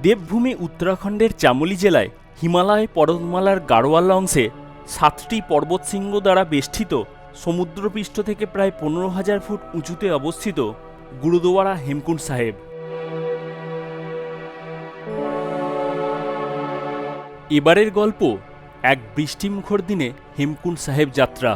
দেবভূমি উত্তরাখণ্ডের চামোলি জেলায় হিমালয় পর্বতমালার গাড়োয়াল অংশে 7টি পর্বতশৃঙ্গ দ্বারা বেষ্টিত সমুদ্রপৃষ্ঠ থেকে প্রায় 15,000 ফুট উঁচুতে অবস্থিত গুরুদুয়ারা হেমকুণ্ড সাহেব। এবারের গল্প এক বৃষ্টিমুখর দিনে হেমকুণ্ড সাহেব যাত্রা।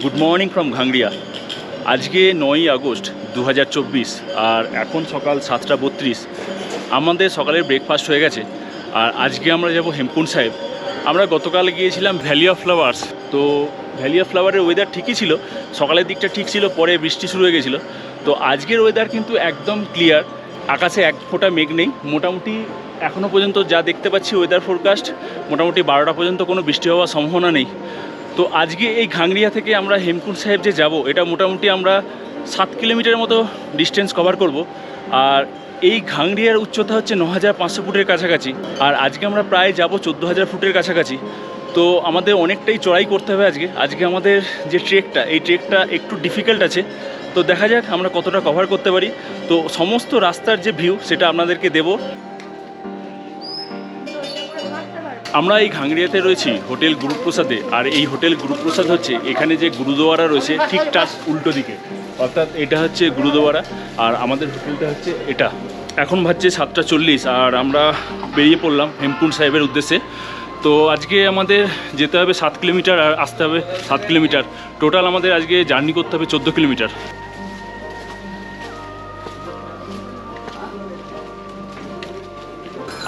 গুড মর্নিং ফ্রম ঘাংরিয়া। আজকে 9ই আগস্ট 2024 আর এখন সকাল 7:32। আমাদের সকালের ব্রেকফাস্ট হয়ে গেছে আর আজকে আমরা যাব হেমকুণ্ড সাহেব। আমরা গতকাল গিয়েছিলাম ভ্যালি অফ ফ্লাওয়ার্স। তো ভ্যালি অফ ফ্লাওয়ারের ওয়েদার ঠিকই ছিল, সকালের দিকটা ঠিক ছিল, পরে বৃষ্টি শুরু হয়ে গেছিলো। তো আজকের ওয়েদার কিন্তু একদম ক্লিয়ার, আকাশে এক ফোঁটা মেঘ নেই। মোটামুটি এখনও পর্যন্ত যা দেখতে পাচ্ছি ওয়েদার ফোরকাস্ট, মোটামুটি 12টা পর্যন্ত কোনো বৃষ্টি হওয়ার সম্ভাবনা নেই। তো আজকে এই ঘাংরিয়া থেকে আমরা হেমকুণ্ড সাহেব যে যাব, এটা মোটামুটি আমরা 7 কিলোমিটার মতো ডিস্টেন্স কভার করব। আর এই ঘাংরিয়ার উচ্চতা হচ্ছে 9,500 ফুটের কাছাকাছি, আর আজকে আমরা প্রায় যাব 14,000 ফুটের কাছাকাছি। তো আমাদের অনেকটাই চড়াই করতে হবে আজকে আমাদের যে ট্রেকটা, এই ট্রেকটা একটু ডিফিকাল্ট আছে। তো দেখা যাক আমরা কতটা কভার করতে পারি। তো সমস্ত রাস্তার যে ভিউ সেটা আপনাদেরকে দেব। আমরা এই ঘাংরিয়াতে রয়েছি হোটেল গুরুপ্রসাদে, আর এই হোটেল গুরুপ্রসাদ হচ্ছে এখানে যে গুরুদুয়ারা রয়েছে ঠিক তার উল্টো দিকে, অর্থাৎ এটা হচ্ছে গুরুদুয়ারা আর আমাদের হোটেলটা হচ্ছে এটা। এখন বাজছে 7:40 আর আমরা বেরিয়ে পড়লাম হেমকুণ্ড সাহেবের উদ্দেশ্যে। তো আজকে আমাদের যেতে হবে 7 কিলোমিটার আর আসতে হবে 7 কিলোমিটার। টোটাল আমাদের আজকে জার্নি করতে হবে 14 কিলোমিটার।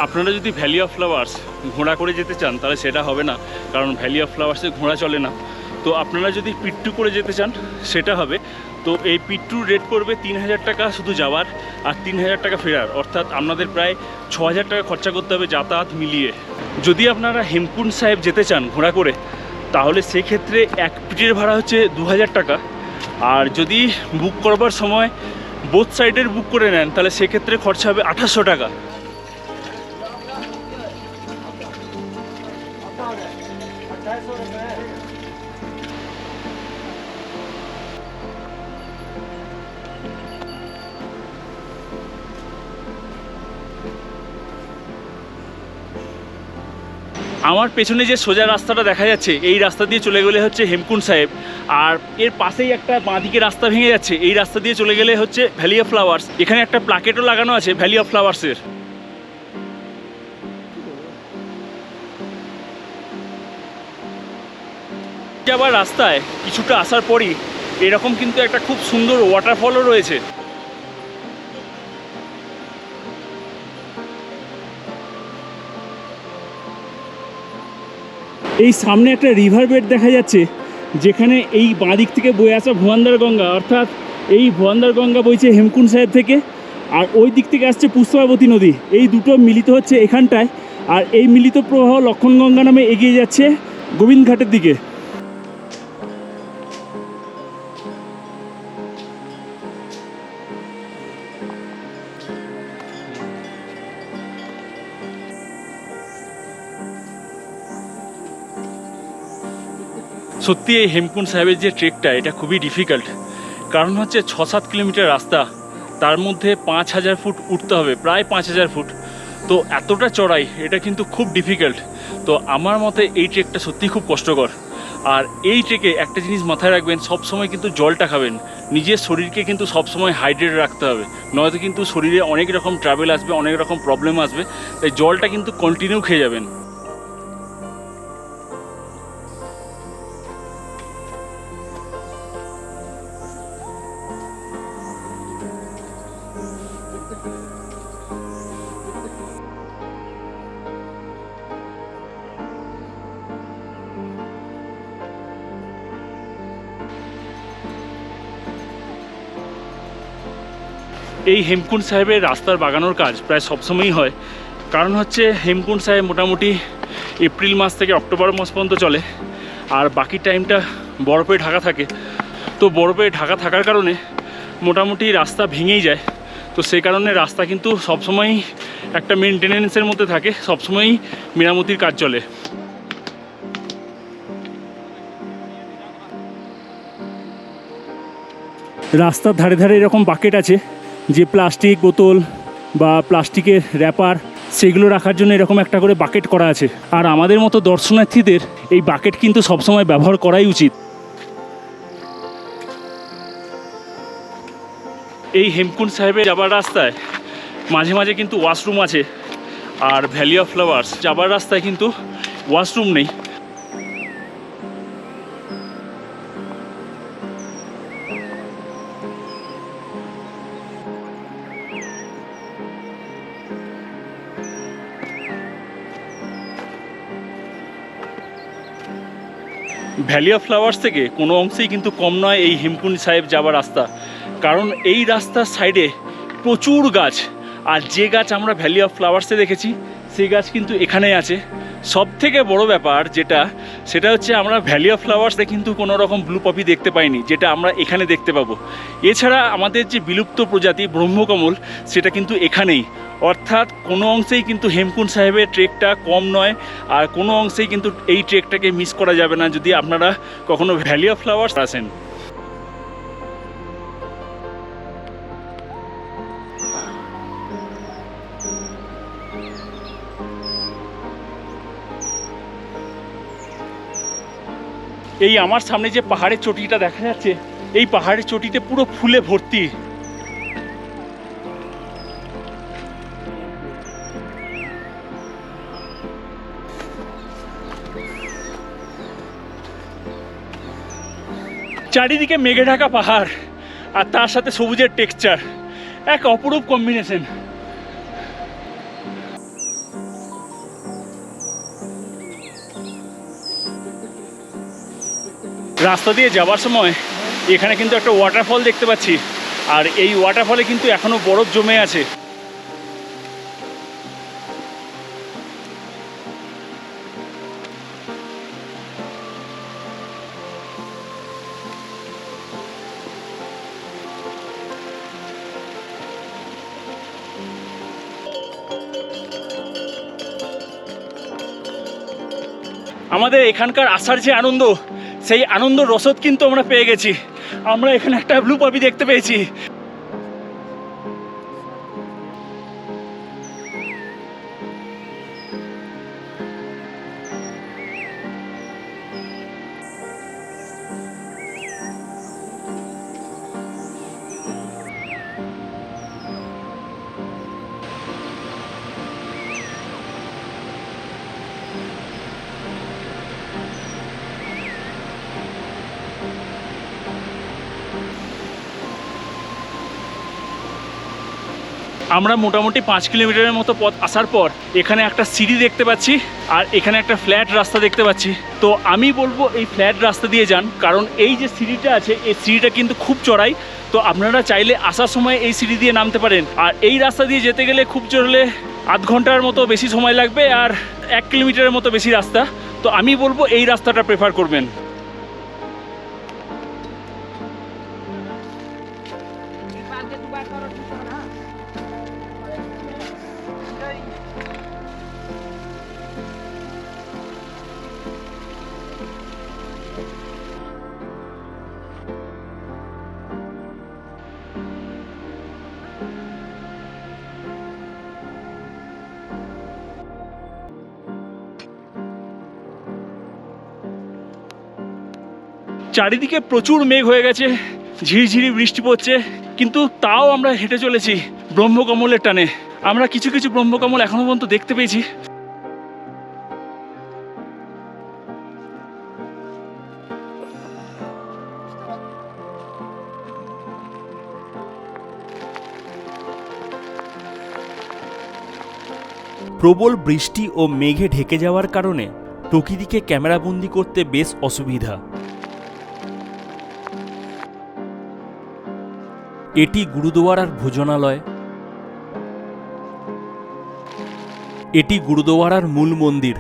আপনারা যদি ভ্যালি অফ ফ্লাওয়ার্স ঘোড়া করে যেতে চান তাহলে সেটা হবে না, কারণ ভ্যালি অফ ফ্লাওয়ার্সে ঘোড়া চলে না। তো আপনারা যদি পিট্টু করে যেতে চান সেটা হবে। তো এই পিট্টুর রেট পড়বে 3,000 টাকা শুধু যাওয়ার, আর 3,000 টাকা ফেরার, অর্থাৎ আপনাদের প্রায় 6,000 টাকা খরচা করতে হবে যাতায়াত মিলিয়ে। যদি আপনারা হেমকুণ্ড সাহেব যেতে চান ঘোড়া করে, তাহলে সেক্ষেত্রে এক পিটের ভাড়া হচ্ছে 2,000 টাকা। আর যদি বুক করবার সময় বোথ সাইডের বুক করে নেন তাহলে সেক্ষেত্রে খরচা হবে 2,800 টাকা। আমার পেছনে যে সোজা রাস্তাটা দেখা যাচ্ছে, এই রাস্তা দিয়ে চলে গেলে হচ্ছে হেমকুণ্ড সাহেব। আর এর পাশেই একটা বাঁদিকে রাস্তা ভেঙে যাচ্ছে, এই রাস্তা দিয়ে চলে গেলে হচ্ছে ভ্যালি অফ ফ্লাওয়ার্স। এখানে একটা প্লাকেটও লাগানো আছে ভ্যালি অফ ফ্লাওয়ার্সের। যাবার রাস্তায় কিছুটা আসার পরই এরকম কিন্তু একটা খুব সুন্দর ওয়াটারফলও রয়েছে। এই সামনে একটা রিভার বেড দেখা যাচ্ছে, যেখানে এই বাঁদিক থেকে বয়ে আসা ভুয়ান্দার গঙ্গা, অর্থাৎ এই ভুয়ান্দার গঙ্গা বইছে হেমকুণ্ড সাহেব থেকে, আর ওই দিক থেকে আসছে পুষ্পাবতী নদী। এই দুটো মিলিত হচ্ছে এখানটায়, আর এই মিলিত প্রবাহ লক্ষণগঙ্গা নামে এগিয়ে যাচ্ছে গোবিন্দঘাটের দিকে। সত্যি এই হেমকুণ্ড সাহেবের যে ট্রেকটা, এটা খুবই ডিফিকাল্ট। কারণ হচ্ছে 6-7 কিলোমিটার রাস্তা, তার মধ্যে 5,000 ফুট উঠতে হবে, প্রায় 5,000 ফুট। তো এতটা চড়াই, এটা কিন্তু খুব ডিফিকাল্ট। তো আমার মতে এই ট্রেকটা সত্যিই খুব কষ্টকর। আর এই ট্রেকে একটা জিনিস মাথায় রাখবেন, সবসময় কিন্তু জলটা খাবেন। নিজের শরীরকে কিন্তু সবসময় হাইড্রেট রাখতে হবে, নয়তো কিন্তু শরীরে অনেক রকম ট্রাভেল আসবে, অনেক রকম প্রবলেম আসবে। তাই জলটা কিন্তু কন্টিনিউ খেয়ে যাবেন। এই হেমকুণ্ড সাহেবের রাস্তার বাগানোর কাজ প্রায় সবসময়ই হয়। কারণ হচ্ছে হেমকুণ্ড সাহেব মোটামুটি এপ্রিল মাস থেকে অক্টোবর মাস পর্যন্ত চলে, আর বাকি টাইমটা বরফে ঢাকা থাকে। তো বরফে ঢাকা থাকার কারণে মোটামুটি রাস্তা ভেঙেই যায়। তো সেই কারণে রাস্তা কিন্তু সবসময়ই একটা মেনটেনেন্সের মধ্যে থাকে, সবসময়ই মেরামতির কাজ চলে। রাস্তার ধারে ধারে এরকম বাকেট আছে, যে প্লাস্টিক বোতল বা প্লাস্টিকের র্যাপার সেগুলো রাখার জন্য এরকম একটা করে বাকেট করা আছে। আর আমাদের মতো দর্শনার্থীদের এই বাকেট কিন্তু সবসময় ব্যবহার করাই উচিত। এই হেমকুণ্ড সাহেবে যাবার রাস্তায় মাঝে মাঝে কিন্তু ওয়াশরুম আছে, আর ভ্যালি অফ ফ্লাওয়ার্স যাবার রাস্তায় কিন্তু ওয়াশরুম নেই। ভ্যালি অফ ফ্লাওয়ার্স থেকে কোনো অংশেই কিন্তু কম নয় এই হেমকুণ্ড সাহেব যাবার রাস্তা, কারণ এই রাস্তার সাইডে প্রচুর গাছ। আর যে গাছ আমরা ভ্যালি অফ ফ্লাওয়ার্সে দেখেছি সেই গাছ কিন্তু এখানেই আছে। সব থেকে বড় ব্যাপার সেটা হচ্ছে আমরা ভ্যালি অফ ফ্লাওয়ার্সে কিন্তু কোনো রকম ব্লু পপি দেখতে পাইনি, যেটা আমরা এখানে দেখতে পাবো। এছাড়া আমাদের যে বিলুপ্ত প্রজাতি ব্রহ্মকমল সেটা কিন্তু এখানেই। অর্থাৎ কোনো অংশেই কিন্তু হেমকুণ্ড সাহেবের ট্রেকটা কম নয়, আর কোনো অংশেই কিন্তু এই ট্রেকটাকে মিস করা যাবে না যদি আপনারা কখনো ভ্যালি অফ ফ্লাওয়ার্স আসেন। এই আমার সামনে যে পাহাড়ের চটিটা দেখা যাচ্ছে, এই পাহাড়ের চটিতে পুরো ফুলে ভর্তি। চারিদিকে মেঘে ঢাকা পাহাড় আর তার সাথে সবুজের টেক্সচার, এক অপরূপ কম্বিনেশন। রাস্তা দিয়ে যাবার সময় এখানে কিন্তু একটা ওয়াটারফল দেখতে পাচ্ছি, আর এই ওয়াটারফলে কিন্তু এখনো বরফ জমে আছে। আমাদের এখানকার আসার যে আনন্দ, সেই আনন্দ রসদ কিন্তু আমরা পেয়ে গেছি। আমরা এখানে একটা ব্লু পপি দেখতে পেয়েছি। আমরা মোটামুটি 5 কিলোমিটারের মতো পথ আসার পর এখানে একটা সিঁড়ি দেখতে পাচ্ছি, আর এখানে একটা ফ্ল্যাট রাস্তা দেখতে পাচ্ছি। তো আমি বলবো এই ফ্ল্যাট রাস্তা দিয়ে যান, কারণ এই যে সিঁড়িটা আছে এই সিঁড়িটা কিন্তু খুব চড়াই। তো আপনারা চাইলে আসার সময় এই সিঁড়ি দিয়ে নামতে পারেন। আর এই রাস্তা দিয়ে যেতে গেলে খুব চড়লে আধ ঘন্টার মতো বেশি সময় লাগবে, আর 1 কিলোমিটারের মতো বেশি রাস্তা। তো আমি বলবো এই রাস্তাটা প্রেফার করবেন। চারিদিকে প্রচুর মেঘ হয়ে গেছে, ঝিরিঝিরি বৃষ্টি পড়ছে, কিন্তু তাও আমরা হেঁটে চলেছি ব্রহ্মকমলের টানে। আমরা কিছু কিছু ব্রহ্মকমল এখনো পর্যন্ত দেখতে পেয়েছি। প্রবল বৃষ্টি ও মেঘে ঢেকে যাওয়ার কারণে প্রকৃতিকে ক্যামেরাবন্দি করতে বেশ অসুবিধা। এটি গুরুদুয়ারার ভোজনালয়। এটি গুরুদুয়ারার মূল মন্দির।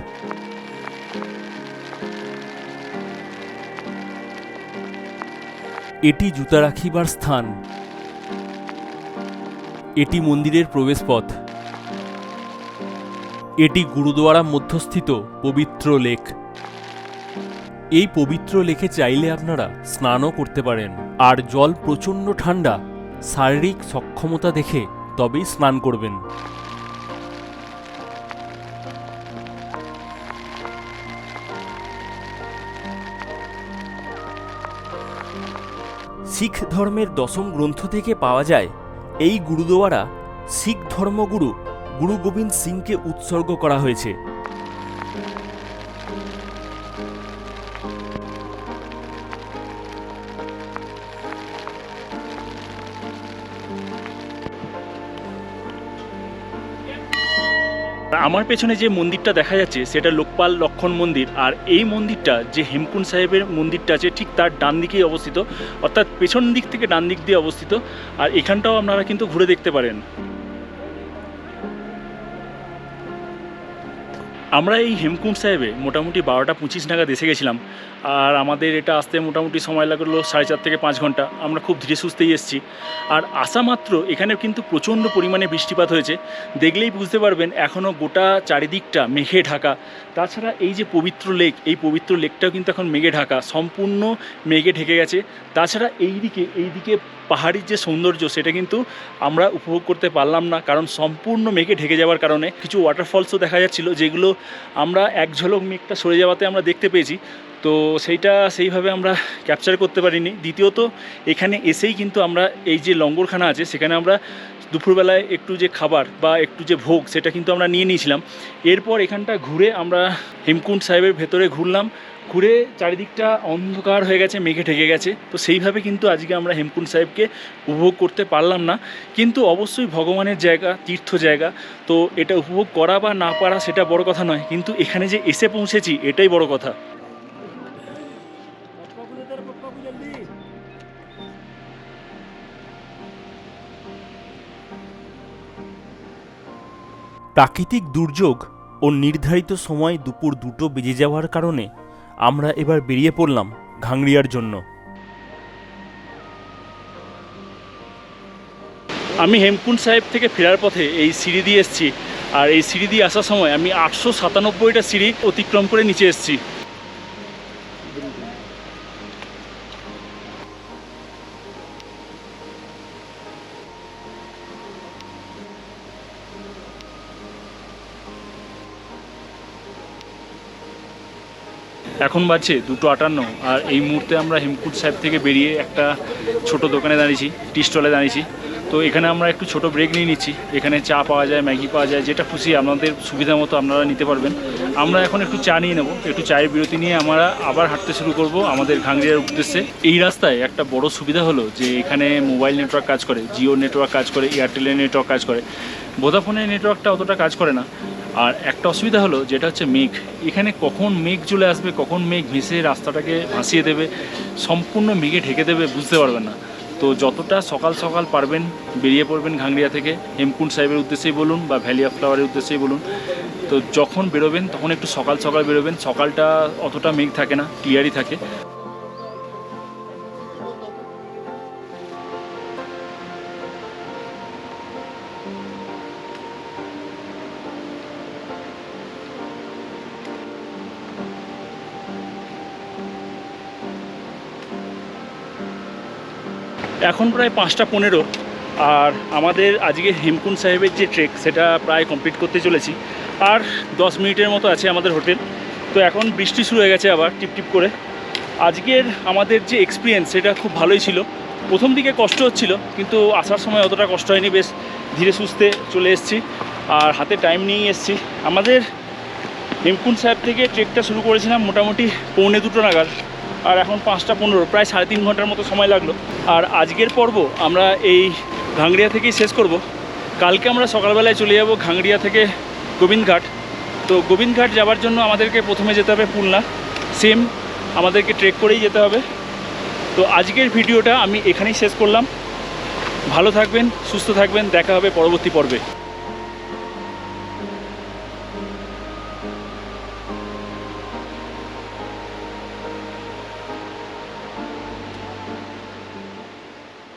এটি জুতা রাখিবার স্থান। এটি মন্দিরের প্রবেশপথ। এটি গুরুদুয়ারা মধ্যস্থিত পবিত্র লেক। এই পবিত্র লেকে চাইলে আপনারা স্নানও করতে পারেন, আর জল প্রচণ্ড ঠান্ডা। শারীরিক সক্ষমতা দেখে তবেই স্নান করবেন। শিখ ধর্মের দশম গ্রন্থ থেকে পাওয়া যায়, এই গুরুদুয়ারা শিখ ধর্মগুরু গুরু গোবিন্দ সিংকে উৎসর্গ করা হয়েছে। আমার পেছনে যে মন্দিরটা দেখা যাচ্ছে সেটা লোকপাল লক্ষণ মন্দির, আর এই মন্দিরটা যে হেমকুণ্ড সাহেবের মন্দিরটা আছে ঠিক তার ডান দিকেই অবস্থিত, অর্থাৎ পেছন দিক থেকে ডান দিক দিয়ে অবস্থিত। আর এখানটাও আপনারা কিন্তু ঘুরে দেখতে পারেন। আমরা এই হেমকুণ্ড সাহেবে মোটামুটি 12টা 25 নাগাদ এসে গেছিলাম, আর আমাদের এটা আসতে মোটামুটি সময় লাগলো 4.5 থেকে 5 ঘন্টা। আমরা খুব ধীরে সুস্থেই এসেছি। আর আসা মাত্র এখানে কিন্তু প্রচণ্ড পরিমাণে বৃষ্টিপাত হয়েছে, দেখলেই বুঝতে পারবেন এখনও গোটা চারিদিকটা মেঘে ঢাকা। তাছাড়া এই যে পবিত্র লেক, এই পবিত্র লেকটাও কিন্তু এখন মেঘে ঢাকা, সম্পূর্ণ মেঘে ঢেকে গেছে। তাছাড়া এইদিকে পাহাড়ির যে সৌন্দর্য সেটা কিন্তু আমরা উপভোগ করতে পারলাম না, কারণ সম্পূর্ণ মেঘে ঢেকে যাওয়ার কারণে। কিছু ওয়াটারফলসও দেখা যাচ্ছিলো, যেগুলো আমরা এক ঝলক মেঘটা সরে যাওয়াতে আমরা দেখতে পেয়েছি, তো সেইটা সেইভাবে আমরা ক্যাপচার করতে পারিনি। দ্বিতীয়ত এখানে এসেই কিন্তু আমরা এই যে লঙ্গরখানা আছে সেখানে আমরা দুপুরবেলায় একটু যে খাবার বা একটু যে ভোগ সেটা কিন্তু আমরা নিয়ে নিয়েছিলাম। এরপর এখানটা ঘুরে আমরা হেমকুণ্ড সাহেবের ভেতরে ঘুরলাম, ঘুরে চারিদিকটা অন্ধকার হয়ে গেছে, মেঘে ঢেকে গেছে। তো সেইভাবে কিন্তু আজকে আমরা হেমকুণ্ড সাহেবকে উপভোগ করতে পারলাম না, কিন্তু অবশ্যই ভগবানের জায়গা, তীর্থ জায়গা, তো এটা উপভোগ করা বা না পারা সেটা বড় কথা নয়, কিন্তু এখানে যে এসে পৌঁছেছি এটাই বড় কথা। প্রাকৃতিক দুর্যোগ ও নির্ধারিত সময় দুপুর 2টো বেজে যাওয়ার কারণে আমরা এবার বেরিয়ে পড়লাম ঘাংড়িয়ার জন্য। আমি হেমকুণ্ড সাহেব থেকে ফেরার পথে এই সিঁড়ি দিয়ে এসেছি, আর এই সিঁড়ি দিয়ে আসার সময় আমি 897টা সিঁড়ি অতিক্রম করে নিচে এসেছি। এখন বাজছে 2:58, আর এই মুহূর্তে আমরা হেমকুণ্ড সাহেব থেকে বেরিয়ে একটা ছোট দোকানে দাঁড়িয়েছি, টি স্টলে দাঁড়িয়েছি। তো এখানে আমরা একটু ছোট ব্রেক নিয়ে নিচ্ছি। এখানে চা পাওয়া যায়, ম্যাগি পাওয়া যায়, যেটা খুশি আপনাদের সুবিধা মতো আপনারা নিতে পারবেন। আমরা এখন একটু চা নিয়ে নেব, একটু চায়ের বিরতি নিয়ে আমরা আবার হাঁটতে শুরু করব আমাদের ঘাংড়িয়ার উদ্দেশ্যে। এই রাস্তায় একটা বড় সুবিধা হলো যে এখানে মোবাইল নেটওয়ার্ক কাজ করে, জিও নেটওয়ার্ক কাজ করে, এয়ারটেলের নেটওয়ার্ক কাজ করে, ভোদাফোনের নেটওয়ার্কটা অতটা কাজ করে না। আর একটা অসুবিধা হলো যেটা হচ্ছে মেঘ। এখানে কখন মেঘ চলে আসবে, কখন মেঘ ভেসে রাস্তাটাকে ভাসিয়ে দেবে, সম্পূর্ণ মেঘে ঢেকে দেবে, বুঝতে পারবেন না। তো যতটা সকাল সকাল পারবেন বেরিয়ে পড়বেন ঘাংড়িয়া থেকে, হেমকুণ্ড সাহেবের উদ্দেশ্যেই বলুন বা ভ্যালি অফ ফ্লাওয়ারের উদ্দেশ্যেই বলুন। তো যখন বেরোবেন তখন একটু সকাল সকাল বেরোবেন, সকালটা অতটা মেঘ থাকে না, ক্লিয়ারই থাকে। এখন প্রায় 5:15, আর আমাদের আজকে হেমকুণ্ড সাহেবের যে ট্রেক সেটা প্রায় কমপ্লিট করতে চলেছি। আর 10 মিনিটের মতো আছে আমাদের হোটেল। তো এখন বৃষ্টি শুরু হয়ে গেছে আবার টিপটিপ করে। আজকের আমাদের যে এক্সপিরিয়েন্স সেটা খুব ভালোই ছিল। প্রথম দিকে কষ্ট হচ্ছিল, কিন্তু আসার সময় অতটা কষ্ট হয়নি, বেশ ধীরে সুস্থে চলে এসেছি, আর হাতে টাইম নিয়েই এসেছি। আমাদের হেমকুণ্ড সাহেব থেকে ট্রেকটা শুরু করেছিলাম মোটামুটি 1:45 নাগাদ, আর এখন 5:15, প্রায় 3.5 ঘন্টার মতো সময় লাগলো। আর আজকের পর্ব আমরা এই ঘাংড়িয়া থেকেই শেষ করব। কালকে আমরা সকালবেলায় চলে যাব ঘাংড়িয়া থেকে গোবিন্দঘাট। তো গোবিন্দঘাট যাওয়ার জন্য আমাদেরকে প্রথমে যেতে হবে পুলনা, সেম আমাদেরকে ট্রেক করেই যেতে হবে। তো আজকের ভিডিওটা আমি এখানেই শেষ করলাম। ভালো থাকবেন, সুস্থ থাকবেন, দেখা হবে পরবর্তী পর্বে।